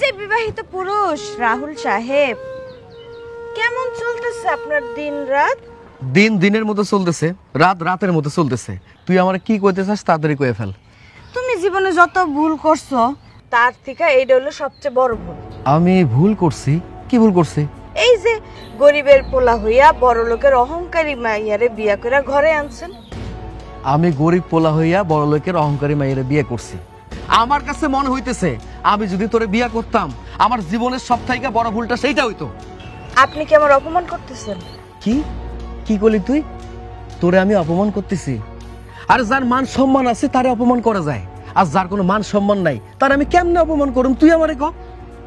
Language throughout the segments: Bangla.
যে বিবাহিত পুরুষ রাহুল সাহেব, কেমন চলতেছে আপনার দিন রাত? দিন দিনের মতো চলতেছে, রাত রাতের মতো চলতেছে। তুই আমার কি কইতে চাস তাড়াতাড়ি কয়ে ফেল। তুমি জীবনে যত ভুল করছো তার থেকে এইটা হলো সবচেয়ে বড় ভুল। আমি ভুল করছি? কি ভুল করছি? এই যে গরিবের পোলা হইয়া বড় লোকের অহংকারী মাইয়ারে বিয়া করে ঘরে আনছেন। আমি গরিব পোলা হইয়া বড় লোকের অহংকারী মাইয়ারে বিয়ে করছি। আমার কাছে মনে হইতেছে আমি যদি তোরে বিয়ে করতাম আমার জীবনের সবথেকে বড় ভুলটা সেইটা হইতো। আপনি কি আমার অপমান করতেছেন? কি কি করলি তুই? তোরে আমি অপমান করতেছি? আর যার মান সম্মান আছে তারে অপমান করা যায়, আর যার কোনো মান সম্মান নাই তার আমি কেমনে অপমান করুম? তুই আমারে ক।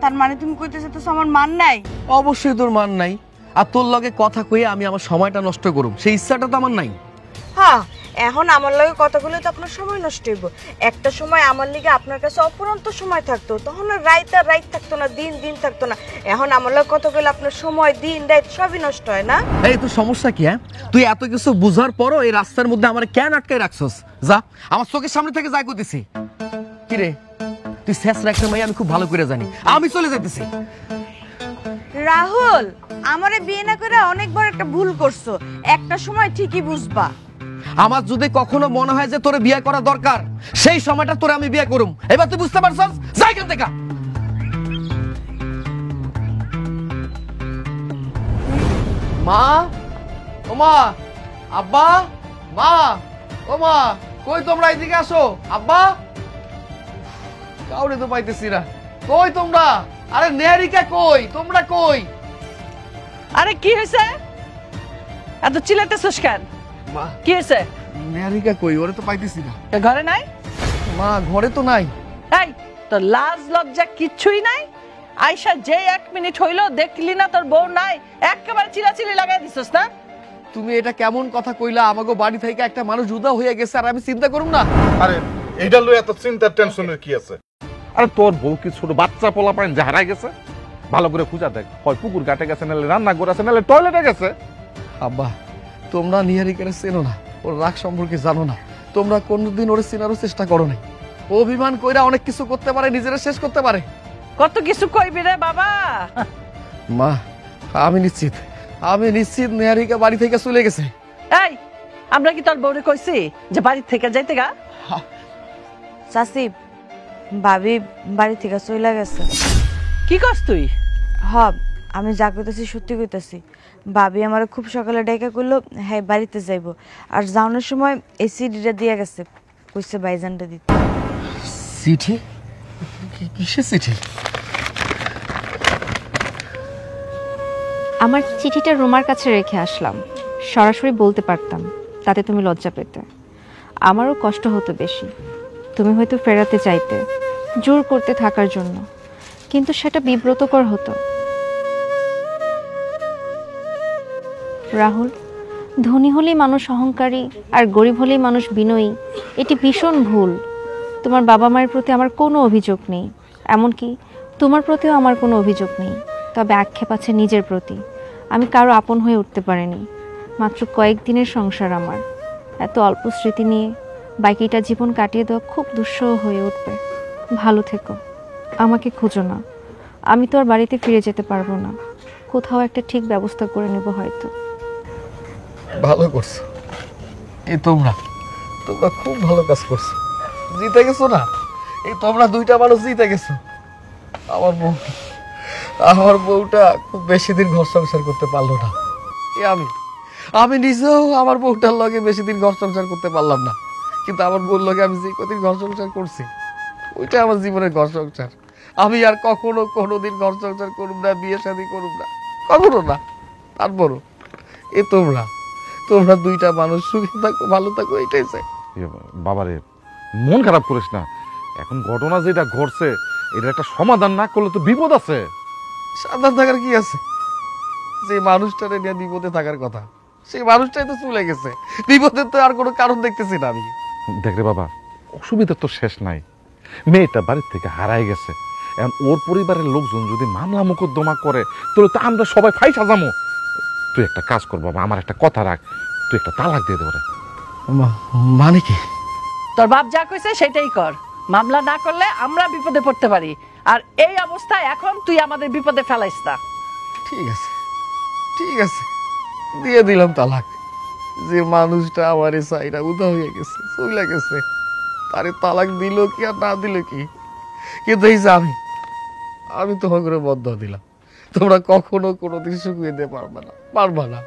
তার মানে তুমি কইতেছো তো আমার মান নাই? অবশ্যই তোর মান নাই, আর তোর লগে কথা কইয়ে আমি আমার সময়টা নষ্ট করুম সেই ইচ্ছাটা তো আমার নাই। হ্যাঁ, এখন আমার লগে কথা বলে তো আপনার সময় নষ্ট হইব। একটা সময় আমার লিগে আপনার কাছে অপরন্ত সময় থাকতো, তখন আর রাত আর রাত থাকতো না, দিন দিন থাকতো না। এখন আমার লগে কথা বলে আপনার সময় দিন রাত সবই নষ্ট হয় না? এই তোর সমস্যা কি? তুই এত কিছু বুঝার পরও এই রাস্তার মধ্যে আমার কেন আটকায় রাখছস? যা আমার চোখের সামনে থেকে যাই করতেছি। কি রে তুই শেষ রাখতে মাই? আমি খুব ভালো করে জানি, আমি চলে যাইতেছি। রাহুল, আমারে বিয়ে না করে অনেক বড় একটা ভুল করছো, একটা সময় ঠিকই বুঝবা। আমার যদি কখনো মনে হয় যে তোরে বিয়ে করা দরকার সেই সময়টা তোরে আমি বিয়ে করুম। এবার তুই বুঝতে পারছস? যাই কেন দেখা। মা, ও মা, আব্বা, মা, ও মা, কই তোমরা? এদিকে আসো। আব্বা, কাউরে তো পাইতেছি না। কই তোমরা? আরে নেহারিকা কই? তোমরা কই? আরে কি হয়েছে? এত চিল্লাতেছস কেন? মা, কি হয়েছে? নেহারিকা কই? ওরে তো পাইতেছি না। ঘরে নাই? মা, ঘরে তো নাই। এই তোর লাজ লজ্জা কিচ্ছুই নাই? আয়শা যে 1 মিনিট হইলো দেখলি না তোর বউ নাই, একেবারে চিল্লাচিল্লি লাগাই দিছস না? তুমি এটা কেমন কথা কইলা? আমাগো বাড়ি থেকে একটা মানুষ জুদা হয়ে গেছে আর আমি চিন্তা করুম না? আরে এইটা লই এত চিন্তার টেনশনের কি আছে? আরে তোর বউ কি ছোট বাচ্চা পোলা পাইন যে হারাই গেছে? ভালো করে খুঁজা দেখ, হয় পুকুর ঘাটে গেছে, নাহলে রান্না করে আছে, নাহলে টয়লেটে গেছে। আব্বা, তোমরা নিহারিকারে চেনো না, ওর রাগ সম্পর্কে জানো না। তোমরা কোনোদিন ওরে চেনারও চেষ্টা করো নাই। অভিমান কইরা অনেক কিছু করতে পারে, নিজেরা শেষ করতে পারে। কত কিছু কইবি রে বাবা। মা, আমি নিশ্চিত নিহারিকা বাড়ি থেকে চলে গেছে। এই আমরা কি তোর বউরে কইছি যে বাড়ি থেকে যাইতে গা? চাচি, ভাবি বাড়ি থেকে চলে গেছে। কি করছ তুই? হ্যাঁ, আমি যা কইতেছি সত্যি কইতেছি। ভাবি আমার খুব সকালে ডেকে কইলো হ্যাঁ বাড়িতে যাইব, আর যাওয়ানোর সময় এই সিডিটা দিয়ে গেছে, কইছে বাইজানটা দিতে। চিঠি? কিসের চিঠি? আমার চিঠিটা রুমার কাছে রেখে আসলাম, সরাসরি বলতে পারতাম, তাতে তুমি লজ্জা পেতে। আমারও কষ্ট হতো বেশি, তুমি হয়তো ফেরাতে চাইতে, জোর করতে থাকার জন্য, কিন্তু সেটা বিব্রতকর হতো। রাহুল, ধনী হলেই মানুষ অহংকারী আর গরিব হলেই মানুষ বিনয়ী, এটি ভীষণ ভুল। তোমার বাবা মায়ের প্রতি আমার কোনো অভিযোগ নেই, এমনকি তোমার প্রতিও আমার কোনো অভিযোগ নেই, তবে আক্ষেপ আছে নিজের প্রতি। আমি কারো আপন হয়ে উঠতে পারিনি, মাত্র কয়েকদিনের সংসার আমার। এত অল্প স্মৃতি নিয়ে বাকিটা জীবন কাটিয়ে দেওয়া খুব দুঃসহ হয়ে উঠবে। ভালো থেকো, আমাকে খুঁজো না, আমি তো আর বাড়িতে ফিরে যেতে পারবো না, কোথাও একটা ঠিক ব্যবস্থা করে নেব হয়তো। ভালো করছো, এই তোমরা খুব ভালো কাজ করছো, জিতে গেছো না? এই তোমরা দুইটা মানুষ জিতে গেছো। আমার বউটা খুব বেশি দিন ঘর সংসার করতে পারলো না। আমি নিজেও আমার বউটার লগে বেশি দিন ঘর সংসার করতে পারলাম না, কিন্তু আমার বউর লগে আমি যে কদিন ঘর সংসার করছি ওইটা আমার জীবনের ঘর সংসার। আমি আর কখনো কোনোদিন ঘর সংসার করুম না, বিয়ে শাদী করুম না, কখনো না। তারপরও এ তোমরা দুইটা মানুষ সুখে থাকো, ভালো থাকো, এটাই চাই। বাবারে, মন খারাপ করিস না। এখন ঘটনা যেটা ঘটছে এটা একটা সমাধান না করলে তো বিপদ আছে। সাবধান থাকার কি আছে? যে মানুষটারে নিয়ে বিপদে থাকার কথা সেই মানুষটাই তো চলে গেছে, বিপদের তো আর কোনো কারণ দেখতেছি না আমি। দেখ রে বাবা, অসুবিধা তো শেষ নাই। মেয়েটা বাড়ির থেকে হারাই গেছে, এখন ওর পরিবারের লোকজন যদি মামলা মোকদ্দমা করে তাহলে তো আমরা সবাই ফাই সাজামো। তুই একটা কাজ কর বাবা, আমার একটা কথা রাখ, তুই একটা তালাক দিয়ে দে ওরে। মানে কি? তোর বাপ যা কইছে সেটাই কর, মামলা না করলে আমরা বিপদে পড়তে পারি। আর এই অবস্থায় এখন তুই আমাদের বিপদে ফেলাইস না। ঠিক আছে, ঠিক আছে, দিয়ে দিলাম তালাক। যে মানুষটা আমার সাইডা উদা হয়ে গেছে, চলে গেছে, তারে তালাক দিল কি আর না দিল কি, কিন্তু এই যে আমি তোমাকে করে বদ্ধ দিলাম, তোমরা কখনো কোনোদিন সুখ দিতে পারবে না, পারবা না।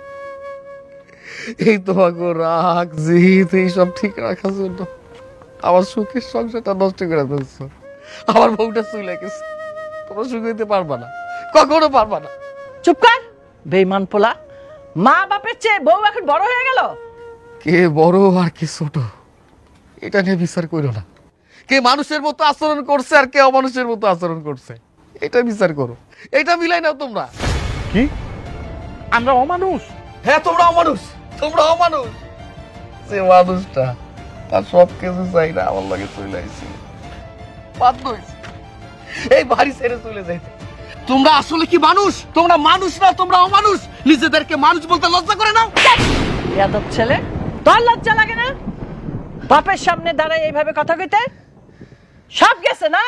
এই তোমাকে রাগ জিদ এইসব ঠিক রাখার জন্য আমার সুখের সংসারটা নষ্ট করে ফেলছ। আমার বউটা চলে গেছে, তোমরা সুখ দিতে পারবা না, কখনো পারবা না। চুপ কর বেঈমান পোলা, মা বাপের চেয়ে বউ এখন বড় হয়ে গেল। কে বড় আর কে ছোট এটা নিয়ে বিচার করো না। কে মানুষের মতো আচরণ করছে আর কে অমানুষের মতো আচরণ করছে এটা বিচার করো। এটা মিলাই নাও তোমরা। কি আমরা অমানুষ? হ্যাঁ, তোমরা অমানুষ, তোমরা অমানুষ। যে মানুষটা তার সব কিছু চাই না আমার লাগে চলে আসছিল, বাধ্য হয়েছে এই বাড়ি ছেড়ে চলে যাইতে। তোমরা আসলে কি মানুষ? তোমরা মানুষ না, তোমরা অমানুষ। নিজেদেরকে মানুষ বলতে লজ্জা করে না? ইয়াদব ছেলে, তোর লজ্জা লাগে না বাপের সামনে দাঁড়ায় এইভাবে কথা কইতে? সব গেছে না?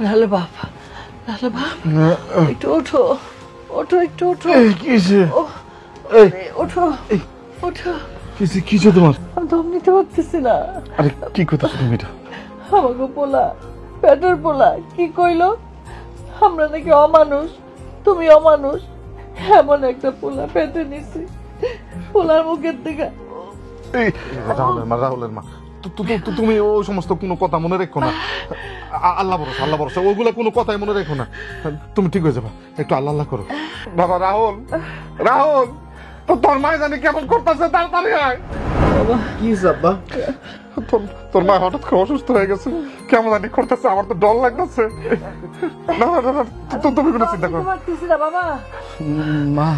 লালু বাবা, লালু বাবা, একটু ওঠো, ওঠো, একটু ওঠো। কিসে ওঠো, ওঠো। কিসে কিসে তোমার? আমি দম নিতে পারতেছি না। আরে কি কথা তুমি এটা? আমাকে পোলা, পেটের পোলা কি কইলো আমরা নাকি অমানুষ, তুমি অমানুষ। এমন একটা পোলা পেটে নিছি, পোলার মুখের দিকে। এই রাহুলের মা, তুমি ওই সমস্ত কোনো কথা মনে রেখো না। আল্লাহ ভরসা, আল্লাহ ভরসা, ওইগুলা কোনো কথাই মনে রেখো না। তুমি ঠিক হয়ে যাবা, একটু আল্লাহ আল্লাহ করো। বাবা রাহুল, রাহুল তোর মা জানি কেমন করতেছে, তাড়াতাড়ি আয়। কি আব্বা? তোর মা হঠাৎ করে অসুস্থ হয়ে গেছে, কেমন জানি করতেছে, আমার তো ডর লাগতেছে। না না না, তুমি কোনো চিন্তা করো না বাবা। মা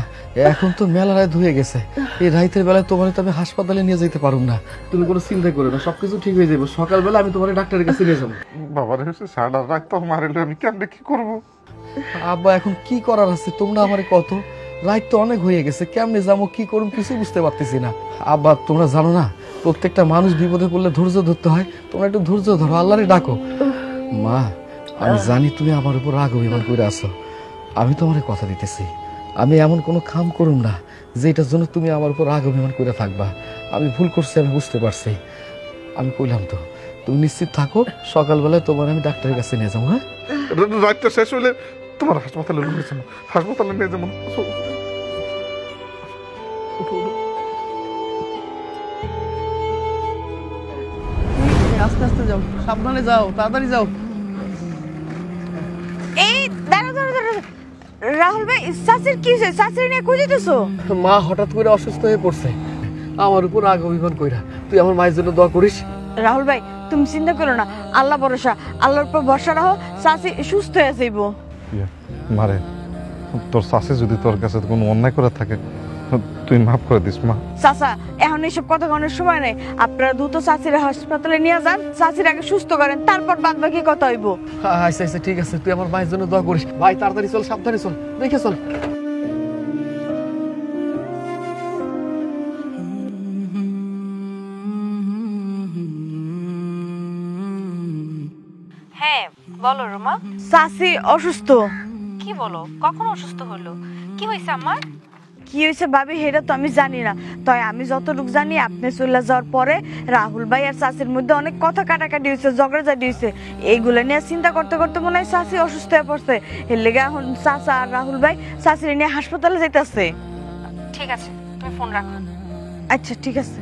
এখন তো মেলা রাত হয়ে গেছে, এই রাতের বেলায় তোমার তো আমি হাসপাতালে নিয়ে যেতে পারুম না। তুমি কোনো চিন্তা করো না, সবকিছু ঠিক হয়ে যাবে। সকালবেলা আমি তোমার ডাক্তারের কাছে নিয়ে যাবো। বাবা রে, সারা রাত তো মারিলে আমি কেমনে কি করবো? আব্বা এখন কি করার আছে, তোমরা আমারে কত, রাত তো অনেক হয়ে গেছে, কেমনে যাবো কি করুম কিছু বুঝতে পারতেছি না। আব্বা তোমরা জানো না, প্রত্যেকটা মানুষ বিপদে পড়লে ধৈর্য ধরতে হয়। তোমরা একটু ধৈর্য ধরো, আল্লাহরে ডাকো। মা আমি জানি তুমি আমার উপর রাগ অভিমান করে আছো, আমি তোমার কথা দিতেছি, আমি এমন কোনো কাম করুম না যেটার জন্য তুমি আমার উপর রাগ অভিমান করে থাকবা। আমি ভুল করছি, আমি বুঝতে পারছি। আমি কইলাম তো, তুমি নিশ্চিত থাকো, সকালবেলায় তোমার আমি ডাক্তারের কাছে নিয়ে যাবো। হ্যাঁ, রাতটা শেষ হইলে তোমার হাসপাতালে নিয়ে যাবো, হাসপাতালে নিয়ে যাবো। আস্তে আস্তে যাও, সাবধানে যাও, তাড়াতাড়ি যাও। এই দাঁড়াও দাঁড়াও দাঁড়াও, রাহুল ভাই চাচির কি হয়েছে? চাচির নিয়ে কই যেতেছো? মা হঠাৎ করে অসুস্থ হয়ে পড়ছে, আমার উপর রাগ অভিমান কইরা। তুই আমার মায়ের জন্য দোয়া করিস। রাহুল ভাই তুমি চিন্তা করো না, আল্লাহ ভরসা, আল্লাহর উপর ভরসা রাখো, চাচি সুস্থ হয়ে যাইবো। মারে, তোর শাশি যদি তোর কাছে কোনো অন্যায় করে থাকে তুই মাফ করে দিস মা। চাচা এখন এইসব কথা কনের সময় নেই, আপনারা দ্রুত চাচির হাসপাতালে নিয়ে যান, চাচির আগে সুস্থ করেন, তারপর বাদ বাকি কথা হইব। আচ্ছা আচ্ছা ঠিক আছে, তুই আমার মায়ের জন্য দোয়া করিস। ভাই তাড়াতাড়ি চল, সাবধানে চল, দেখে চল। হ্যাঁ বলো রোমা। চাচি অসুস্থ। কি বলো, কখন অসুস্থ হলো? কি হয়েছে আমার? কি হয়েছে ভাবি সেটা তো আমি জানি না, তাই আমি যতটুকু জানি আপনি চলে যাওয়ার পরে রাহুল ভাই আর চাচির মধ্যে অনেক কথা কাটাকাটি হয়েছে, ঝগড়াঝাটি হয়েছে। এইগুলো নিয়ে চিন্তা করতে করতে মনে হয় চাচি অসুস্থ হয়ে পড়ছে। এর লেগে এখন চাচা আর রাহুল ভাই চাচির নিয়ে হাসপাতালে যাইতেছে। ঠিক আছে, তুমি ফোন রাখো। আচ্ছা ঠিক আছে।